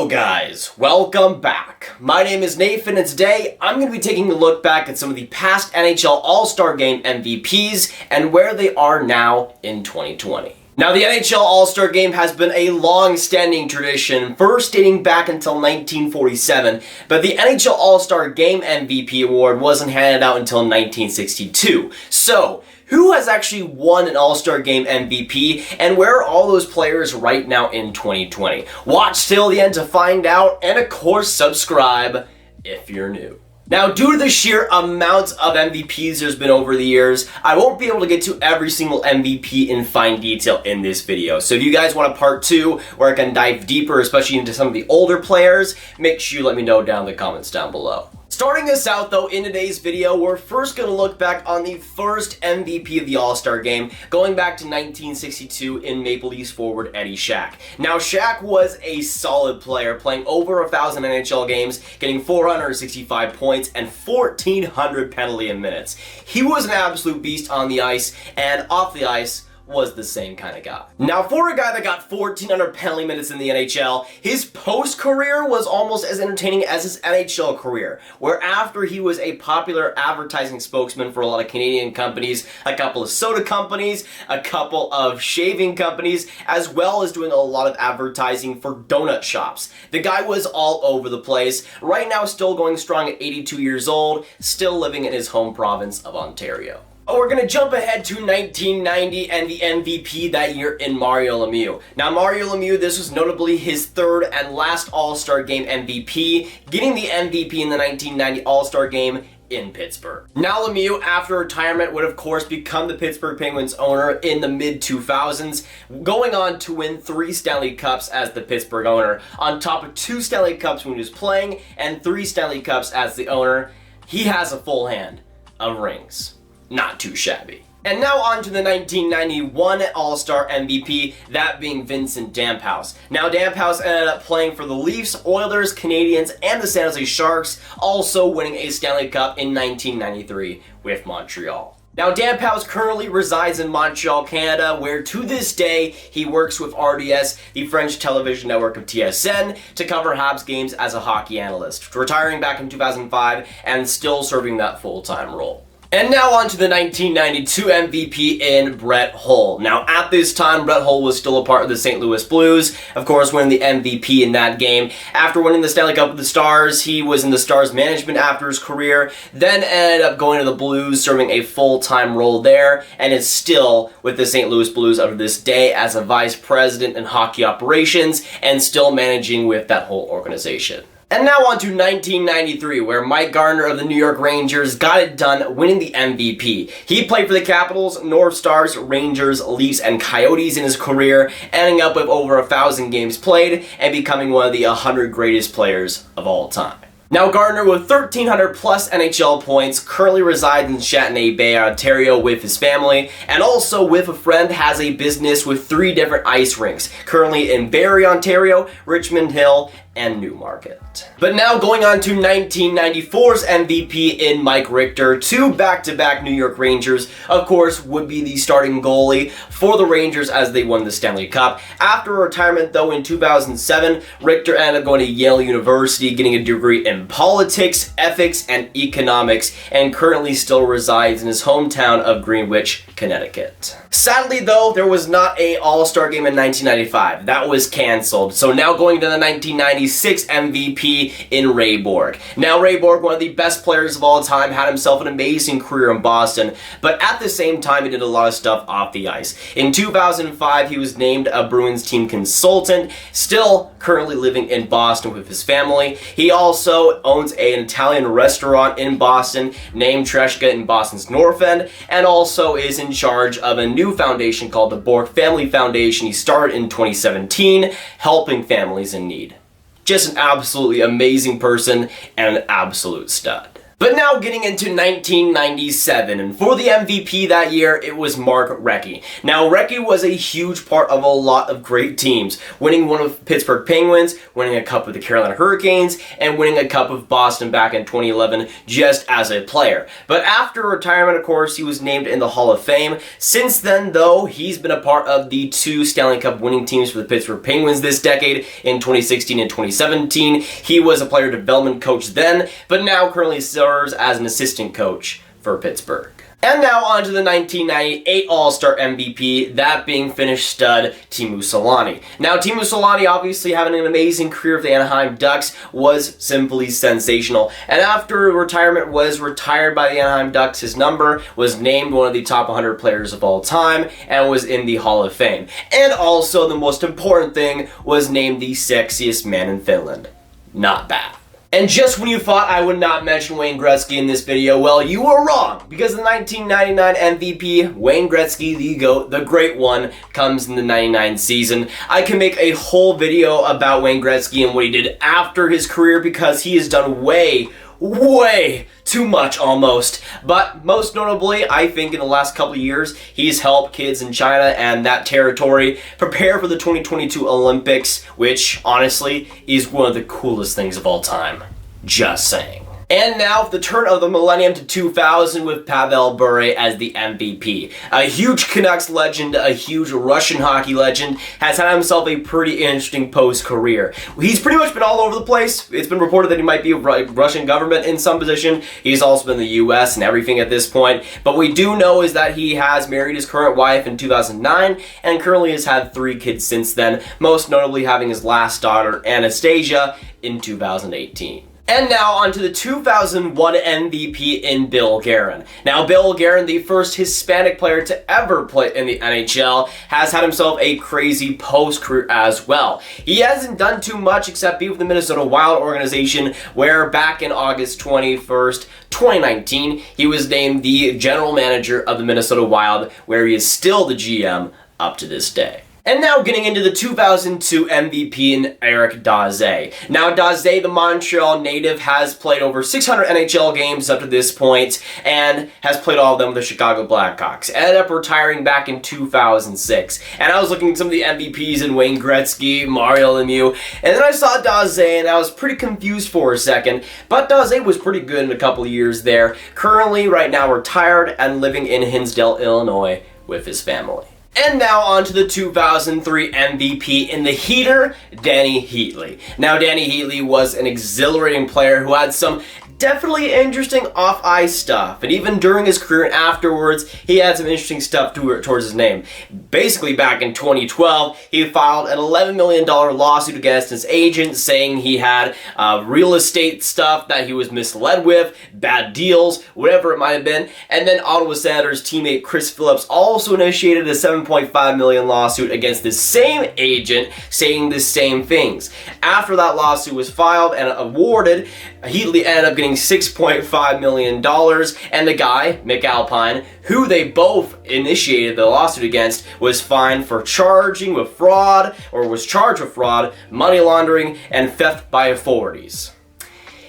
Hello guys, welcome back. My name is Nathan and today I'm going to be taking a look back at some of the past NHL All-Star Game MVPs and where they are now in 2020. Now the NHL All-Star Game has been a long-standing tradition, first dating back until 1947, but the NHL All-Star Game MVP award wasn't handed out until 1962. So, who has actually won an All-Star Game MVP, and where are all those players right now in 2020? Watch till the end to find out, and of course subscribe if you're new. Now, due to the sheer amount of MVPs there's been over the years, I won't be able to get to every single MVP in fine detail in this video. So if you guys want a part 2 where I can dive deeper, especially into some of the older players, make sure you let me know down in the comments down below. Starting us out though in today's video, we're first going to look back on the first MVP of the All-Star Game, going back to 1962 in Maple Leafs forward Eddie Shack. Now Shack was a solid player, playing over 1,000 NHL games, getting 465 points and 1,400 penalty minutes. He was an absolute beast on the ice, and off the ice was the same kind of guy. Now, for a guy that got 1,400 penalty minutes in the NHL, his post-career was almost as entertaining as his NHL career, where after he was a popular advertising spokesman for a lot of Canadian companies, a couple of soda companies, a couple of shaving companies, as well as doing a lot of advertising for donut shops. The guy was all over the place, right now still going strong at 82 years old, still living in his home province of Ontario. We're going to jump ahead to 1990 and the MVP that year in Mario Lemieux. Now Mario Lemieux, this was notably his third and last All-Star Game MVP, getting the MVP in the 1990 All-Star Game in Pittsburgh. Now Lemieux, after retirement, would of course become the Pittsburgh Penguins owner in the mid-2000s, going on to win 3 Stanley Cups as the Pittsburgh owner, on top of 2 Stanley Cups when he was playing and 3 Stanley Cups as the owner. He has a full hand of rings. Not too shabby. And now on to the 1991 All-Star MVP, that being Vincent Damphousse. Now Damphousse ended up playing for the Leafs, Oilers, Canadiens, and the San Jose Sharks, also winning a Stanley Cup in 1993 with Montreal. Now Damphousse currently resides in Montreal, Canada, where to this day he works with RDS, the French television network of TSN, to cover Habs games as a hockey analyst, retiring back in 2005 and still serving that full-time role. And now on to the 1992 MVP in Brett Hull. Now at this time, Brett Hull was still a part of the St. Louis Blues, of course winning the MVP in that game. After winning the Stanley Cup with the Stars, he was in the Stars management after his career, then ended up going to the Blues, serving a full-time role there, and is still with the St. Louis Blues up to this day as a vice president in hockey operations and still managing with that whole organization. And now on to 1993, where Mike Gartner of the New York Rangers got it done winning the MVP. He played for the Capitals, North Stars, Rangers, Leafs, and Coyotes in his career, ending up with over 1,000 games played and becoming one of the 100 greatest players of all time. Now Gartner, with 1,300 plus NHL points, currently resides in Chateauguay Bay, Ontario with his family, and also with a friend has a business with 3 different ice rinks, currently in Barrie, Ontario, Richmond Hill, and Newmarket. But now going on to 1994's MVP in Mike Richter, 2 back-to-back New York Rangers, of course would be the starting goalie for the Rangers as they won the Stanley Cup. After retirement though in 2007, Richter ended up going to Yale University, getting a degree in politics, ethics, and economics, and currently still resides in his hometown of Greenwich, Connecticut. Sadly though, there was not an All-Star Game in 1995. That was cancelled. So now going to the 1996 MVP in Ray Bourque. Now Ray Bourque, one of the best players of all time, had himself an amazing career in Boston, but at the same time he did a lot of stuff off the ice. In 2005, he was named a Bruins team consultant, still currently living in Boston with his family. He also owns an Italian restaurant in Boston named Tresca in Boston's North End, and also is in charge of a new foundation called the Bourque Family Foundation. He started in 2017, helping families in need. Just an absolutely amazing person and an absolute stud. But now getting into 1997, and for the MVP that year, it was Mark Recchi. Now, Recchi was a huge part of a lot of great teams, winning one with Pittsburgh Penguins, winning a cup with the Carolina Hurricanes, and winning a cup with Boston back in 2011 just as a player. But after retirement, of course, he was named in the Hall of Fame. Since then, though, he's been a part of the 2 Stanley Cup winning teams for the Pittsburgh Penguins this decade in 2016 and 2017. He was a player development coach then, but now currently serves as an assistant coach for Pittsburgh. And now on to the 1998 All-Star MVP, that being Finnish stud Teemu Selanne. Now, Teemu Selanne, obviously having an amazing career with the Anaheim Ducks, was simply sensational. And after retirement was retired by the Anaheim Ducks, his number was named one of the top 100 players of all time and was in the Hall of Fame. And also, the most important thing, was named the sexiest man in Finland. Not bad. And just when you thought I would not mention Wayne Gretzky in this video, well, you were wrong, because the 1999 MVP, Wayne Gretzky, the GOAT, the great one, comes in the 99 season. I can make a whole video about Wayne Gretzky and what he did after his career, because he has done way too much almost. But most notably, I think in the last couple of years, he's helped kids in China and that territory prepare for the 2022 Olympics, which honestly is one of the coolest things of all time. Just saying. And now, the turn of the millennium to 2000 with Pavel Bure as the MVP. A huge Canucks legend, a huge Russian hockey legend, has had himself a pretty interesting post-career. He's pretty much been all over the place. It's been reported that he might be a Russian government in some position. He's also been in the US and everything at this point. But we do know is that he has married his current wife in 2009 and currently has had 3 kids since then, most notably having his last daughter, Anastasia, in 2018. And now on to the 2001 MVP in Bill Guerin. Now, Bill Guerin, the first Hispanic player to ever play in the NHL, has had himself a crazy post-career as well. He hasn't done too much except be with the Minnesota Wild organization, where back in August 21st, 2019, he was named the general manager of the Minnesota Wild, where he is still the GM up to this day. And now getting into the 2002 MVP in Eric Daze. Now, Daze, the Montreal native, has played over 600 NHL games up to this point and has played all of them with the Chicago Blackhawks. Ended up retiring back in 2006. And I was looking at some of the MVPs in Wayne Gretzky, Mario Lemieux, and then I saw Daze and I was pretty confused for a second. But Daze was pretty good in a couple of years there. Currently, right now, retired and living in Hinsdale, Illinois with his family. And now on to the 2003 MVP in the heater, Dany Heatley. Now, Dany Heatley was an exhilarating player who had some definitely interesting off-ice stuff, and even during his career and afterwards, he had some interesting stuff towards his name. Basically, back in 2012, he filed an $11 million lawsuit against his agent, saying he had real estate stuff that he was misled with, bad deals, whatever it might have been. And then Ottawa Senators teammate Chris Phillips also initiated a $7.5 million lawsuit against the same agent, saying the same things. After that lawsuit was filed and awarded, Heatley ended up getting $6.5 million, and the guy, Mick Alpine, who they both initiated the lawsuit against, was fined for charged with fraud, money laundering, and theft by authorities.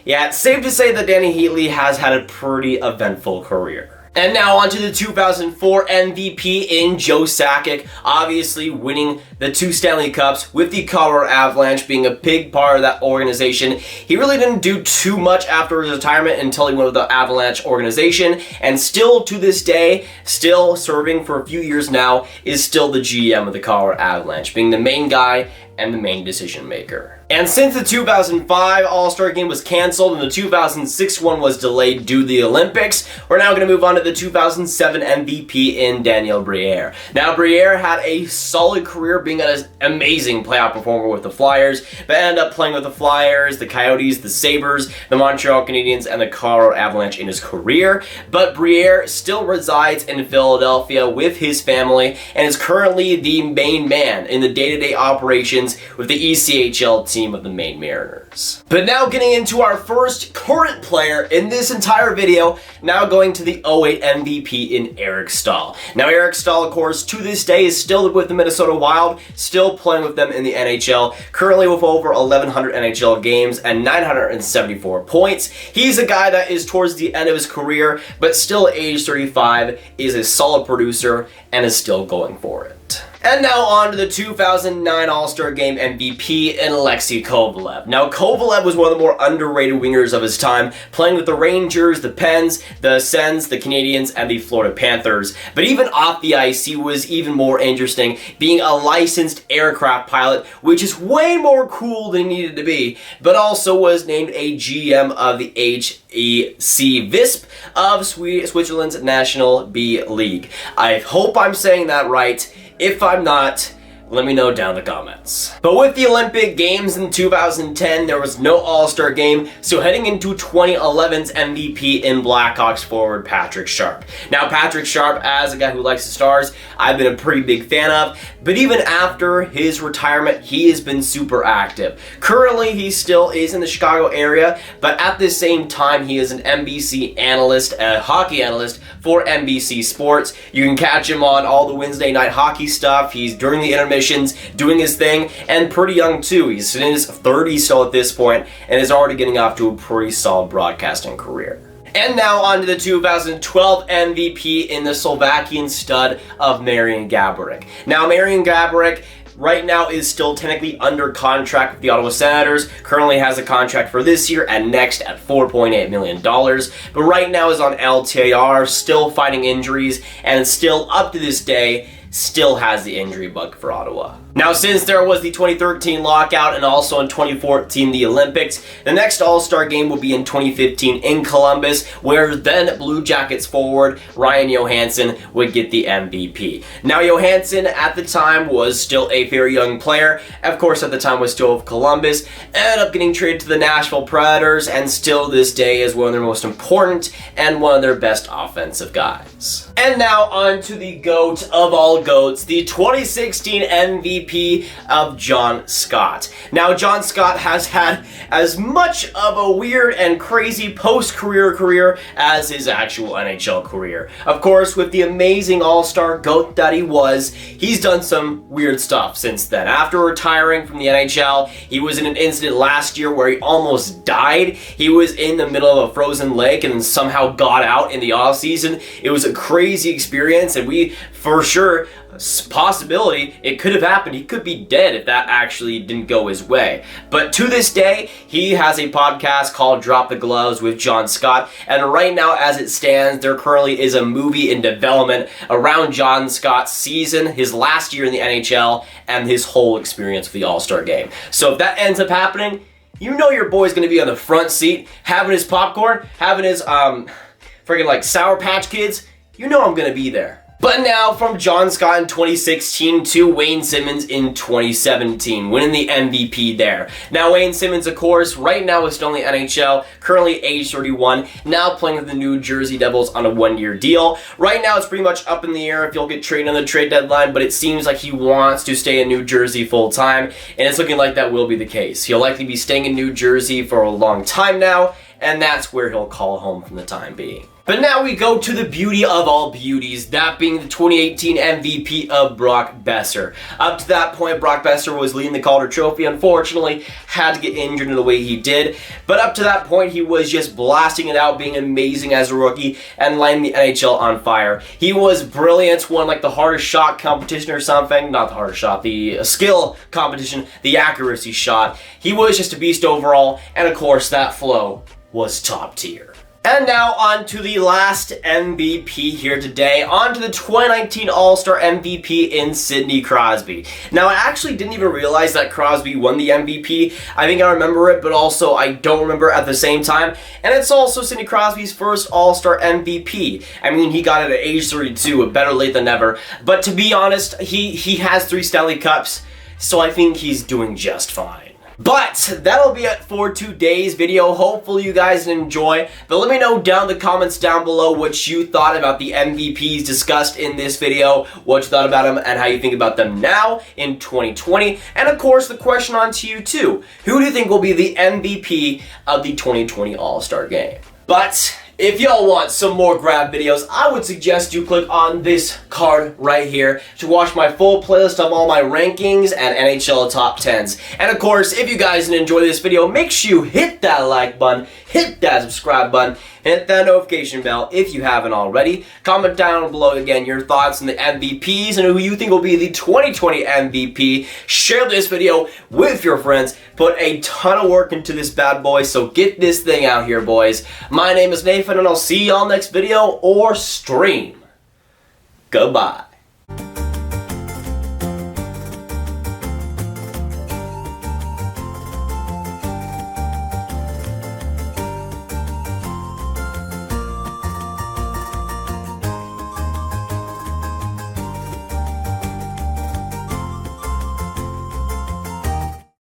Yeah, it's safe to say that Dany Heatley has had a pretty eventful career. And now on to the 2004 MVP in Joe Sakic, obviously winning the 2 Stanley Cups with the Colorado Avalanche, being a big part of that organization. He really didn't do too much after his retirement until he went with the Avalanche organization, and still to this day, still serving for a few years now, is still the GM of the Colorado Avalanche, being the main guy and the main decision maker. And since the 2005 All-Star Game was canceled and the 2006 one was delayed due to the Olympics, we're now going to move on to the 2007 MVP in Daniel Briere. Now, Briere had a solid career, being an amazing playoff performer with the Flyers, but ended up playing with the Flyers, the Coyotes, the Sabres, the Montreal Canadiens, and the Colorado Avalanche in his career. But Briere still resides in Philadelphia with his family and is currently the main man in the day-to-day operations with the ECHL team team of the Maine Mariners. But now getting into our first current player in this entire video, now going to the 08 MVP in Eric Staal. Now Eric Staal, of course, to this day is still with the Minnesota Wild, still playing with them in the NHL, currently with over 1,100 NHL games and 974 points. He's a guy that is towards the end of his career, but still at age 35, is a solid producer and is still going for it. And now on to the 2009 All-Star Game MVP in Alexei Kovalev. Now Kovalev was one of the more underrated wingers of his time, playing with the Rangers, the Pens, the Sens, the Canadiens, and the Florida Panthers. But even off the ice, he was even more interesting, being a licensed aircraft pilot, which is way more cool than he needed to be, but also was named a GM of the HEC Visp of Switzerland's National B League. I hope I'm saying that right. If I'm not, let me know down in the comments. But with the Olympic Games in 2010, there was no All-Star Game, so heading into 2011's MVP in Blackhawks forward Patrick Sharp. Now Patrick Sharp, as a guy who likes the Stars, I've been a pretty big fan of, but even after his retirement, he has been super active. Currently, he still is in the Chicago area, but at the same time, he is an NBC analyst, a hockey analyst for NBC Sports. You can catch him on all the Wednesday night hockey stuff. He's during the intermissions, doing his thing, and pretty young too. He's in his 30s still at this point, and is already getting off to a pretty solid broadcasting career. And now on to the 2012 MVP in the Slovakian stud of Marian Gaborik. Now Marian Gaborik right now is still technically under contract with the Ottawa Senators, currently has a contract for this year and next at $4.8 million, but right now is on LTIR, still fighting injuries, and still up to this day, still has the injury bug for Ottawa. Now, since there was the 2013 lockout and also in 2014 the Olympics, the next All-Star Game will be in 2015 in Columbus, where then Blue Jackets forward Ryan Johansson would get the MVP. Now, Johansson at the time was still a very young player, of course at the time was still of Columbus, ended up getting traded to the Nashville Predators, and still this day is one of their most important and one of their best offensive guys. And now on to the GOAT of all GOATs, the 2016 MVP of John Scott. Now, John Scott has had as much of a weird and crazy post-career career as his actual NHL career. Of course, with the amazing all-star GOAT that he was, he's done some weird stuff since then. After retiring from the NHL, he was in an incident last year where he almost died. He was in the middle of a frozen lake and somehow got out in the off-season. It was a crazy experience, and we, for sure, possibility it could have happened. He could be dead if that actually didn't go his way. But to this day, he has a podcast called Drop the Gloves with John Scott, and right now as it stands, there currently is a movie in development around John Scott's season, his last year in the NHL, and his whole experience with the All-Star Game. So if that ends up happening, you know your boy's gonna be on the front seat, having his popcorn, having his freaking like Sour Patch Kids. You know I'm gonna be there. But now from John Scott in 2016 to Wayne Simmonds in 2017, winning the MVP there. Now Wayne Simmonds, of course, right now is still in the NHL, currently age 31, now playing with the New Jersey Devils on a one-year deal. Right now it's pretty much up in the air if he'll get traded on the trade deadline, but it seems like he wants to stay in New Jersey full-time, and it's looking like that will be the case. He'll likely be staying in New Jersey for a long time now, and that's where he'll call home from the time being. But now we go to the beauty of all beauties, that being the 2018 MVP of Brock Boeser. Up to that point, Brock Boeser was leading the Calder Trophy, unfortunately, had to get injured in the way he did, but up to that point, he was just blasting it out, being amazing as a rookie, and lighting the NHL on fire. He was brilliant, won like the hardest shot competition or something, not the hardest shot, the skill competition, the accuracy shot. He was just a beast overall, and of course, that flow was top tier. And now on to the last MVP here today, on to the 2019 All-Star MVP in Sidney Crosby. Now, I actually didn't even realize that Crosby won the MVP. I think I remember it, but also I don't remember at the same time. And it's also Sidney Crosby's first All-Star MVP. I mean, he got it at age 32, better late than never. But to be honest, he has 3 Stanley Cups, so I think he's doing just fine. But that'll be it for today's video. Hopefully you guys enjoy. But let me know down in the comments down below what you thought about the MVPs discussed in this video, what you thought about them, and how you think about them now in 2020. And of course, the question on to you too. Who do you think will be the MVP of the 2020 All-Star Game? But if y'all want some more Grav videos, I would suggest you click on this card right here to watch my full playlist of all my rankings and NHL top 10s. And of course, if you guys enjoy this video, make sure you hit that like button, hit that subscribe button, and hit that notification bell if you haven't already. Comment down below again your thoughts on the MVPs and who you think will be the 2020 MVP. Share this video with your friends. Put a ton of work into this bad boy, so get this thing out here, boys. My name is Nathan, and I'll see y'all next video or stream. Goodbye.